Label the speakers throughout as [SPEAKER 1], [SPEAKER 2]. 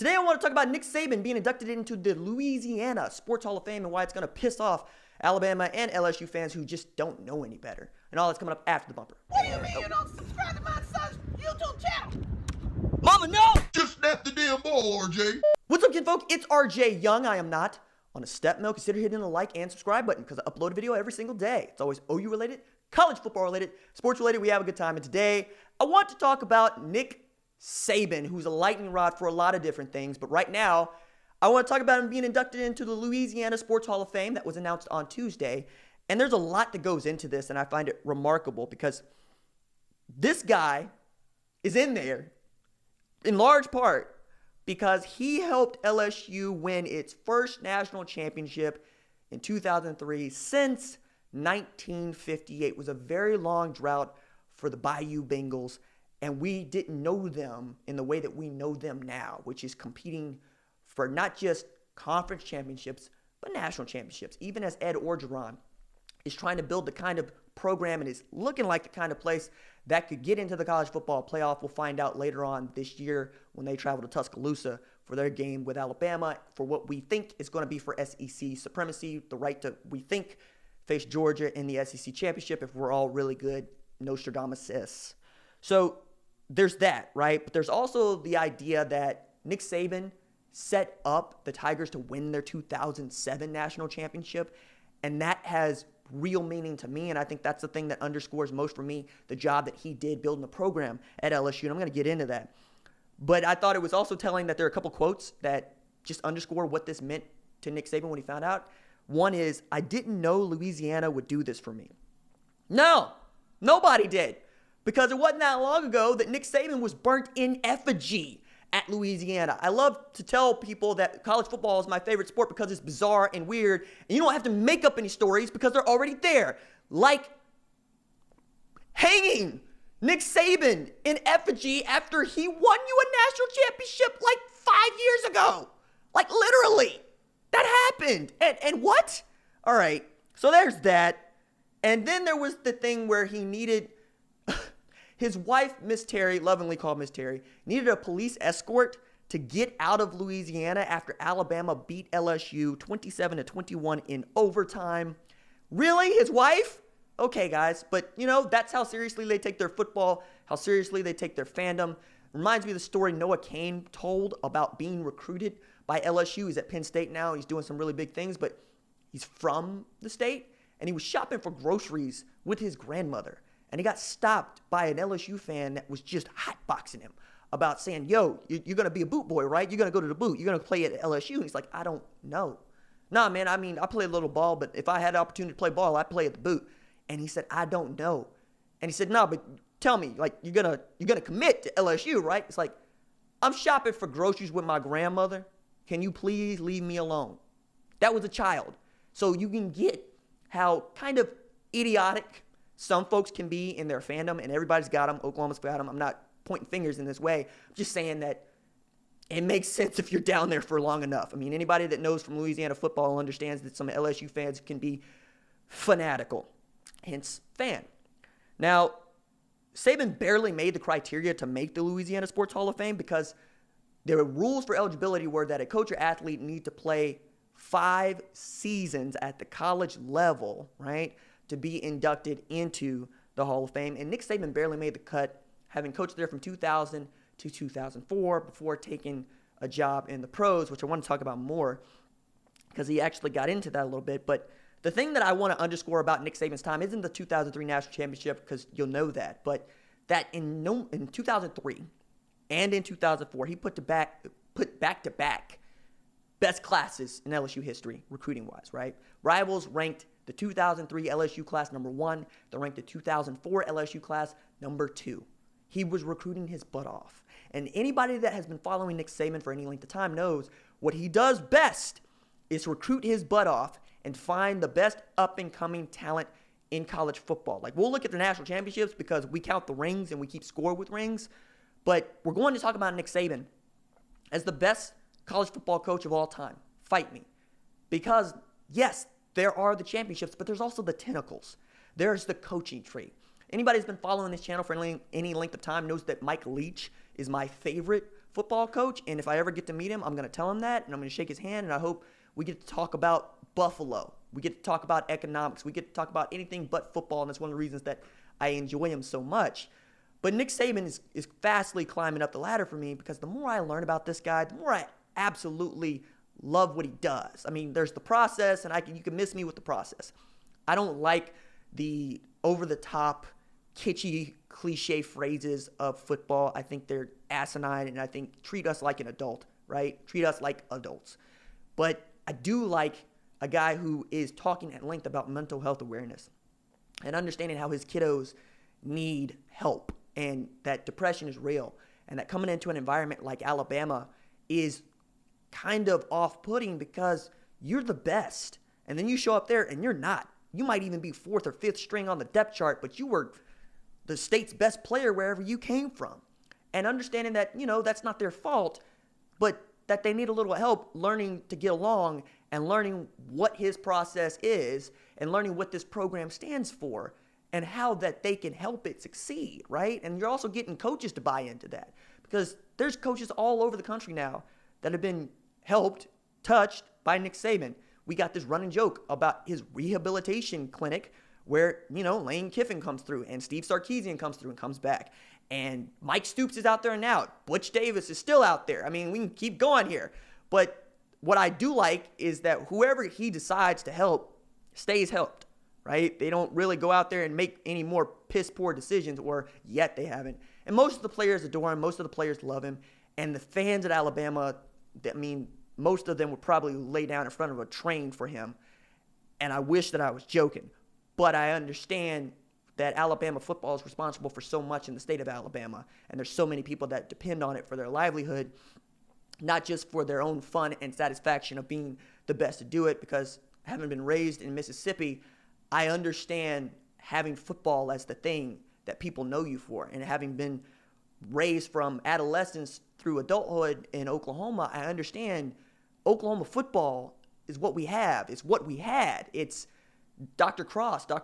[SPEAKER 1] Today I want to talk about Nick Saban being inducted into the Louisiana Sports Hall of Fame and why it's going to piss off Alabama and LSU fans who just don't know any better. And all that's coming up after the bumper.
[SPEAKER 2] What do you mean you don't subscribe to my son's YouTube channel?
[SPEAKER 1] Mama, no!
[SPEAKER 3] Just snap the damn ball, RJ.
[SPEAKER 1] What's up, kid folk? It's RJ Young. I am not on a step mill. Consider hitting the like and subscribe button because I upload a video every single day. It's always OU related, college football related, sports related. We have a good time. And today I want to talk about Nick Saban, who's a lightning rod for a lot of different things. But right now, I want to talk about him being inducted into the Louisiana Sports Hall of Fame that was announced on Tuesday. And there's a lot that goes into this, and I find it remarkable because this guy is in there in large part because he helped LSU win its first national championship in 2003 since 1958. It was a very long drought for the Bayou Bengals, and we didn't know them in the way that we know them now, which is competing for not just conference championships, but national championships. Even as Ed Orgeron is trying to build the kind of program and is looking like the kind of place that could get into the college football playoff. We'll find out later on this year when they travel to Tuscaloosa for their game with Alabama for what we think is going to be for SEC supremacy, the right to, we think, face Georgia in the SEC championship if we're all really good. Nostradamus. So there's that, right? But there's also the idea that Nick Saban set up the Tigers to win their 2007 national championship, and that has real meaning to me, and I think that's the thing that underscores most for me the job that he did building the program at LSU, and I'm going to get into that. But I thought it was also telling that there are a couple quotes that just underscore what this meant to Nick Saban when he found out. One is, I didn't know Louisiana would do this for me. No, nobody did. Because it wasn't that long ago that Nick Saban was burnt in effigy at Louisiana. I love to tell people that college football is my favorite sport because it's bizarre and weird, and you don't have to make up any stories because they're already there. Like hanging Nick Saban in effigy after he won you a national championship like 5 years ago. Like literally. That happened. And what? All right. So there's that. And then there was the thing where he needed his wife, Miss Terry, lovingly called Miss Terry, needed a police escort to get out of Louisiana after Alabama beat LSU 27-21 in overtime. Really? His wife? Okay, guys. But, you know, that's how seriously they take their football, how seriously they take their fandom. Reminds me of the story Noah Cain told about being recruited by LSU. He's at Penn State now. He's doing some really big things, but he's from the state, and he was shopping for groceries with his grandmother. And he got stopped by an LSU fan that was just hotboxing him about saying, yo, you're going to be a boot boy, right? You're going to go to the boot. You're going to play at LSU. And he's like, I don't know. Nah, man, I mean, I play a little ball, but if I had the opportunity to play ball, I'd play at the boot. And he said, I don't know. And he said, no, but tell me, like, you're gonna commit to LSU, right? It's like, I'm shopping for groceries with my grandmother. Can you please leave me alone? That was a child. So you can get how kind of idiotic some folks can be in their fandom, and everybody's got them. Oklahoma's got them. I'm not pointing fingers in this way. I'm just saying that it makes sense if you're down there for long enough. I mean, anybody that knows from Louisiana football understands that some LSU fans can be fanatical, hence fan. Now, Saban barely made the criteria to make the Louisiana Sports Hall of Fame because there were rules for eligibility were that a coach or athlete need to play 5 seasons at the college level, right, to be inducted into the Hall of Fame. And Nick Saban barely made the cut, having coached there from 2000 to 2004 before taking a job in the pros, which I want to talk about more because he actually got into that a little bit. But the thing that I want to underscore about Nick Saban's time isn't the 2003 national championship because you'll know that, but that in 2003 and in 2004, he put back-to-back best classes in LSU history, recruiting-wise, right? Rivals ranked the 2003 LSU class number 1. They ranked the 2004 LSU class number 2. He was recruiting his butt off. And anybody that has been following Nick Saban for any length of time knows what he does best is recruit his butt off and find the best up-and-coming talent in college football. Like, we'll look at the national championships because we count the rings and we keep score with rings. But we're going to talk about Nick Saban as the best college football coach of all time. Fight me. Because, yes, there are the championships, but there's also the tentacles. There's the coaching tree. Anybody who's been following this channel for any length of time knows that Mike Leach is my favorite football coach, and if I ever get to meet him, I'm going to tell him that, and I'm going to shake his hand, and I hope we get to talk about Buffalo. We get to talk about economics. We get to talk about anything but football, and that's one of the reasons that I enjoy him so much. But Nick Saban is fastly climbing up the ladder for me because the more I learn about this guy, the more I absolutely love what he does. I mean, there's the process, and you can miss me with the process. I don't like the over-the-top, kitschy, cliche phrases of football. I think they're asinine, and I think treat us like an adult, right? Treat us like adults. But I do like a guy who is talking at length about mental health awareness and understanding how his kiddos need help and that depression is real and that coming into an environment like Alabama is kind of off-putting because you're the best. And then you show up there and you're not. You might even be fourth or fifth string on the depth chart, but you were the state's best player wherever you came from. And understanding that, that's not their fault, but that they need a little help learning to get along and learning what his process is and learning what this program stands for and how that they can help it succeed, right? And you're also getting coaches to buy into that because there's coaches all over the country now that have been helped, touched by Nick Saban. We got this running joke about his rehabilitation clinic where, Lane Kiffin comes through and Steve Sarkisian comes through and comes back. And Mike Stoops is out there now. Butch Davis is still out there. I mean, we can keep going here. But what I do like is that whoever he decides to help stays helped, right? They don't really go out there and make any more piss-poor decisions, or yet they haven't. And most of the players adore him. Most of the players love him. And the fans at Alabama, most of them would probably lay down in front of a train for him. And I wish that I was joking. But I understand that Alabama football is responsible for so much in the state of Alabama. And there's so many people that depend on it for their livelihood, not just for their own fun and satisfaction of being the best to do it. Because having been raised in Mississippi, I understand having football as the thing that people know you for. And having been raised from adolescence through adulthood in Oklahoma, I understand Oklahoma football is what we have. It's what we had. It's Dr.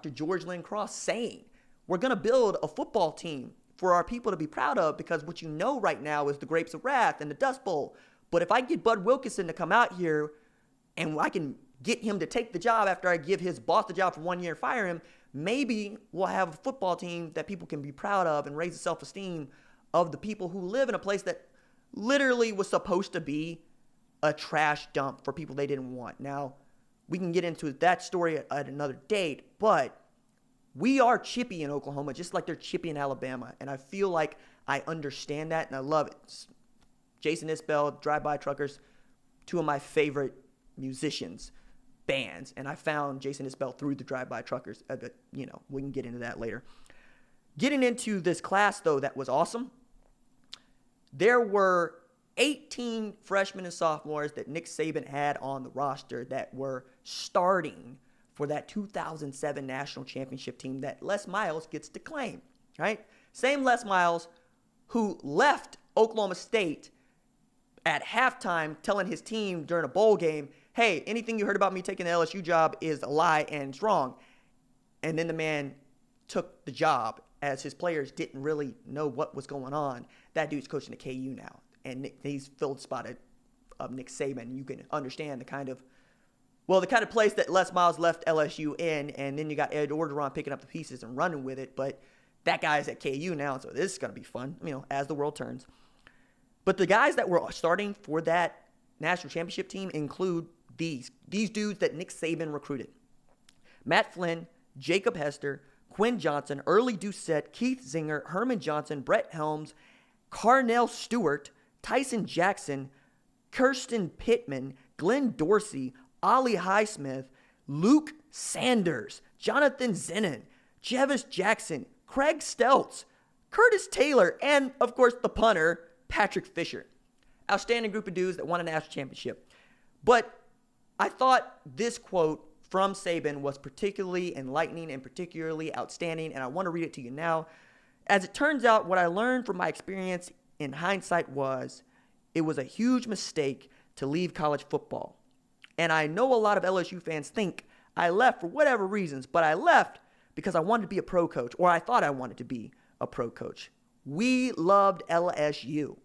[SPEAKER 1] George Lynn Cross saying, we're going to build a football team for our people to be proud of because what you know right now is the Grapes of Wrath and the Dust Bowl. But if I get Bud Wilkinson to come out here and I can get him to take the job after I give his boss the job for 1 year and fire him, maybe we'll have a football team that people can be proud of and raise the self-esteem of the people who live in a place that literally was supposed to be a trash dump for people they didn't want. Now, we can get into that story at another date, but we are chippy in Oklahoma, just like they're chippy in Alabama. And I feel like I understand that, and I love it. Jason Isbell, Drive-By Truckers, two of my favorite musicians, bands. And I found Jason Isbell through the Drive-By Truckers. We can get into that later. Getting into this class, though, that was awesome. There were 18 freshmen and sophomores that Nick Saban had on the roster that were starting for that 2007 national championship team that Les Miles gets to claim, right? Same Les Miles who left Oklahoma State at halftime telling his team during a bowl game, hey, anything you heard about me taking the LSU job is a lie and it's wrong. And then the man took the job as his players didn't really know what was going on. That dude's coaching at KU now. And he's filled the spot of Nick Saban. You can understand the kind of place that Les Miles left LSU in, and then you got Ed Orgeron picking up the pieces and running with it. But that guy's at KU now, so this is going to be fun, as the world turns. But the guys that were starting for that national championship team include these dudes that Nick Saban recruited. Matt Flynn, Jacob Hester, Quinn Johnson, Early Doucet, Keith Zinger, Herman Johnson, Brett Helms, Carnell Stewart, Tyson Jackson, Kirston Pittman, Glenn Dorsey, Ollie Highsmith, Luke Sanders, Jonathan Zenon, Chevis Jackson, Craig Steltz, Curtis Taylor, and, of course, the punter, Patrick Fisher. Outstanding group of dudes that won a national championship. But I thought this quote from Saban was particularly enlightening and particularly outstanding, and I want to read it to you now. As it turns out, what I learned from my experience in hindsight was it was a huge mistake to leave college football. And I know a lot of LSU fans think I left for whatever reasons, but I left because I wanted to be a pro coach, or I thought I wanted to be a pro coach. We loved LSU.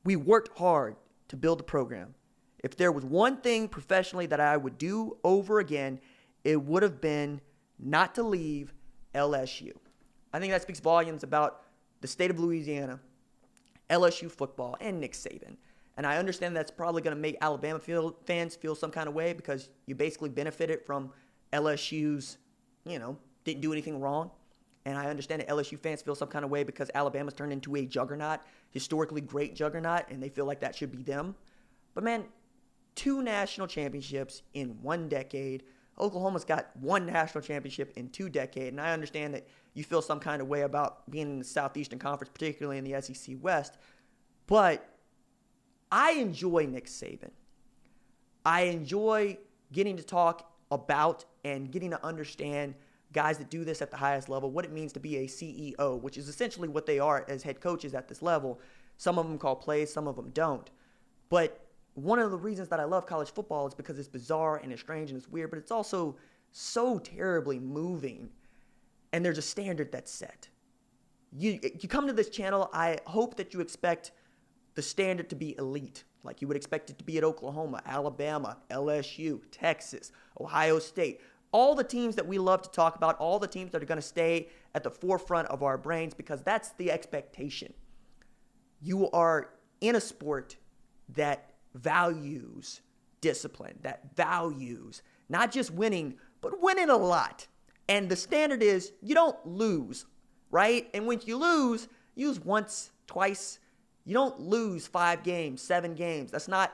[SPEAKER 1] We worked hard to build the program. If there was one thing professionally that I would do over again, it would have been not to leave LSU. I think that speaks volumes about the state of Louisiana, LSU football, and Nick Saban. And I understand that's probably going to make Alabama fans feel some kind of way because you basically benefited from LSU's, didn't do anything wrong. And I understand that LSU fans feel some kind of way because Alabama's turned into a juggernaut, historically great juggernaut, and they feel like that should be them. But man, 2 national championships in 1 decade. Oklahoma's got 1 national championship in 2 decades. And I understand that you feel some kind of way about being in the Southeastern Conference, particularly in the SEC West. But I enjoy Nick Saban. I enjoy getting to talk about and getting to understand guys that do this at the highest level, what it means to be a CEO, which is essentially what they are as head coaches at this level. Some of them call plays, some of them don't. But one of the reasons that I love college football is because it's bizarre and it's strange and it's weird, but it's also so terribly moving. And there's a standard that's set. You come to this channel, I hope that you expect the standard to be elite, like you would expect it to be at Oklahoma, Alabama, LSU, Texas, Ohio State. All the teams that we love to talk about, all the teams that are going to stay at the forefront of our brains because that's the expectation. You are in a sport that values discipline, that values not just winning, but winning a lot. And the standard is you don't lose, right? And when you lose once, twice. You don't lose 5 games, 7 games. That's not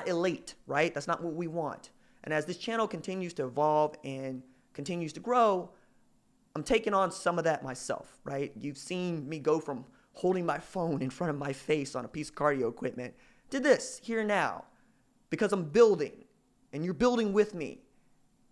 [SPEAKER 1] elite, right? That's not what we want. And as this channel continues to evolve and continues to grow, I'm taking on some of that myself, right? You've seen me go from holding my phone in front of my face on a piece of cardio equipment to this here now because I'm building and you're building with me.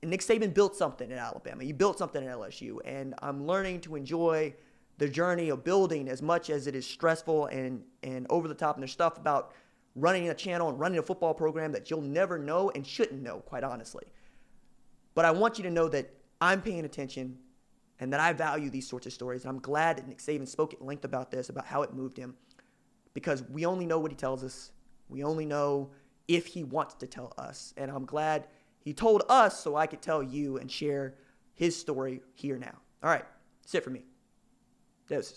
[SPEAKER 1] And Nick Saban built something at Alabama. You built something at LSU. And I'm learning to enjoy the journey of building as much as it is stressful and over the top. And there's stuff about running a channel and running a football program that you'll never know and shouldn't know, quite honestly. But I want you to know that I'm paying attention and that I value these sorts of stories. And I'm glad that Nick Saban spoke at length about this, about how it moved him, because we only know what he tells us. We only know if he wants to tell us. And I'm glad he told us so I could tell you and share his story here now. All right, that's it for me. Doses.